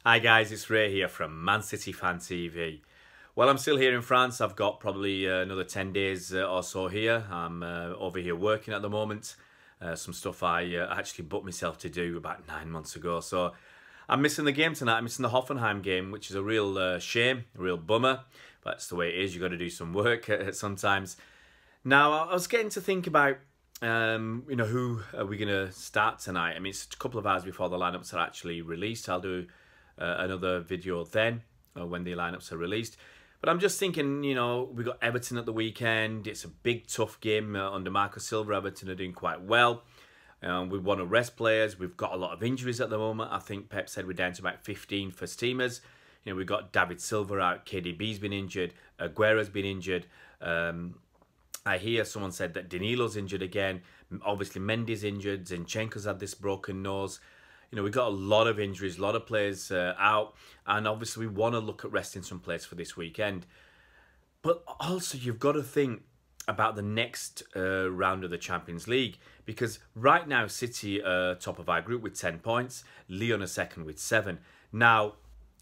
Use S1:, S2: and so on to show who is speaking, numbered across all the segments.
S1: Hi guys, it's Ray here from Man City Fan TV. Well, I'm still here in France. I've got probably another 10 days or so here. I'm over here working at the moment. Some stuff I actually booked myself to do about 9 months ago. So I'm missing the game tonight. I'm missing the Hoffenheim game, which is a real shame, a real bummer. But that's the way it is. You've got to do some work sometimes. Now, I was getting to think about who are we going to start tonight? I mean, it's a couple of hours before the lineups are actually released. I'll do another video then when the lineups are released. But I'm just thinking, we got Everton at the weekend. It's a big, tough game under Marco Silva. Everton are doing quite well. We want to rest players. We've got a lot of injuries at the moment. I think Pep said we're down to about 15 first teamers. We've got David Silva out. KDB's been injured. Aguero's been injured. I hear someone said that Danilo's injured again. Obviously, Mendy's injured. Zinchenko's had this broken nose. We've got a lot of injuries, a lot of players out. And obviously, we want to look at resting some players for this weekend. But also, you've got to think about the next round of the Champions League. Because right now, City are top of our group with 10 points. Lyon are second with 7. Now,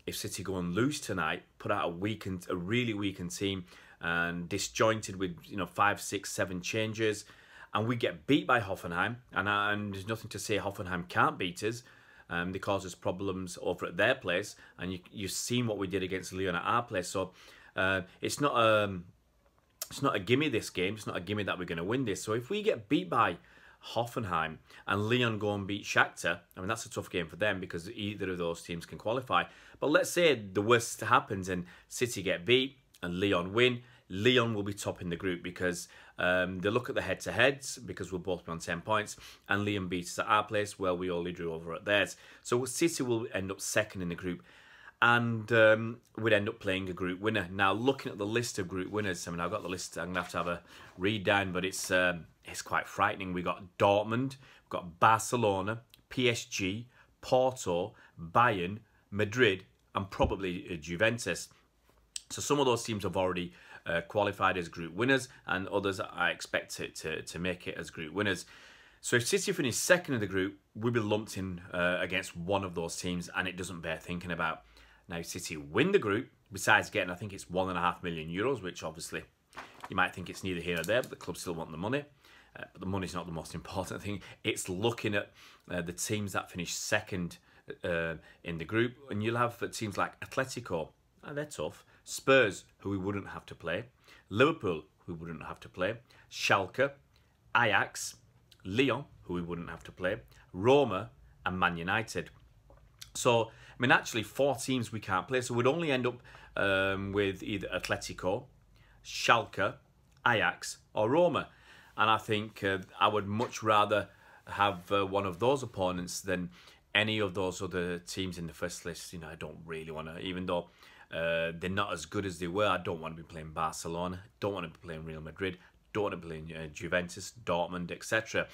S1: if City go and lose tonight, put out a really weakened team and disjointed with 5, 6, 7 changes, and we get beat by Hoffenheim, and there's nothing to say Hoffenheim can't beat us. They cause us problems over at their place, and you've seen what we did against Lyon at our place. So it's not a gimme this game. It's not a gimme that we're going to win this. So if we get beat by Hoffenheim and Lyon go and beat Shakhtar, I mean, that's a tough game for them because either of those teams can qualify. But let's say the worst happens and City get beat and Lyon win. Lyon will be top in the group because they look at the head-to-heads because we'll both be on 10 points, and Lyon beats us at our place where we only drew over at theirs. So City will end up second in the group, and we'd end up playing a group winner. Now, looking at the list of group winners, I mean, I've got the list. I'm going to have a read down, but it's quite frightening. We've got Dortmund, we've got Barcelona, PSG, Porto, Bayern, Madrid, and probably Juventus. So some of those teams have already qualified as group winners, and others I expect to make it as group winners. So if City finish second in the group, we'll be lumped in against one of those teams, and it doesn't bear thinking about. Now, if City win the group, besides getting, I think it's €1.5 million, which obviously you might think it's neither here nor there, but the club still want the money. But the money's not the most important thing. It's looking at the teams that finish second in the group, and you'll have teams like Atletico. They're tough. Spurs, who we wouldn't have to play. Liverpool, who we wouldn't have to play. Schalke, Ajax, Lyon, who we wouldn't have to play. Roma, and Man United. So, I mean, actually, 4 teams we can't play. So we'd only end up with either Atletico, Schalke, Ajax, or Roma. And I think I would much rather have one of those opponents than any of those other teams in the first list. I don't really want to, even though they're not as good as they were. I don't want to be playing Barcelona. Don't want to be playing Real Madrid. Don't want to be playing Juventus, Dortmund, etc.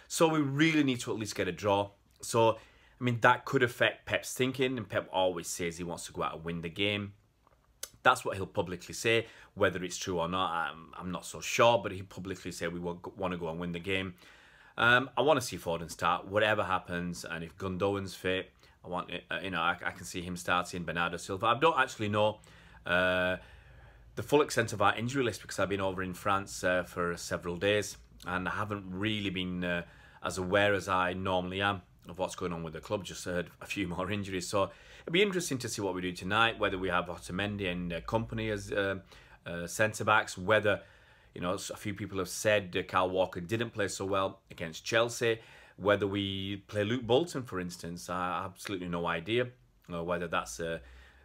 S1: So we really need to at least get a draw. So, I mean, that could affect Pep's thinking. And Pep always says he wants to go out and win the game. That's what he'll publicly say. Whether it's true or not, I'm not so sure. But he'll publicly say we want to go and win the game. I want to see Foden start, whatever happens. And if Gundogan's fit, I want it, I can see him starting Bernardo Silva. I don't actually know the full extent of our injury list because I've been over in France for several days and I haven't really been as aware as I normally am of what's going on with the club. Just heard a few more injuries, so it'll be interesting to see what we do tonight. Whether we have Otamendi and Company as centre backs, whether a few people have said Kyle Walker didn't play so well against Chelsea. Whether we play Luke Bolton, for instance, I have absolutely no idea. Whether that's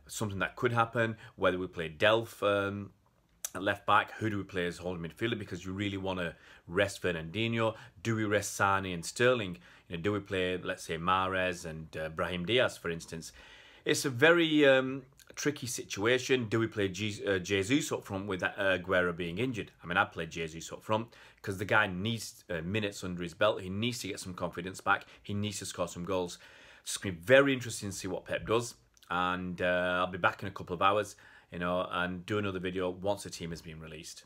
S1: something that could happen. Whether we play Delph at left back. Who do we play as holding midfielder? Because you really want to rest Fernandinho. Do we rest Sane and Sterling? Do we play, let's say, Mahrez and Brahim Diaz, for instance? It's a very tricky situation. Do we play Jesus up front with Aguero being injured? I mean, I'd play Jesus up front because the guy needs minutes under his belt. He needs to get some confidence back. He needs to score some goals. It's going to be very interesting to see what Pep does. And I'll be back in a couple of hours, and do another video once the team has been released.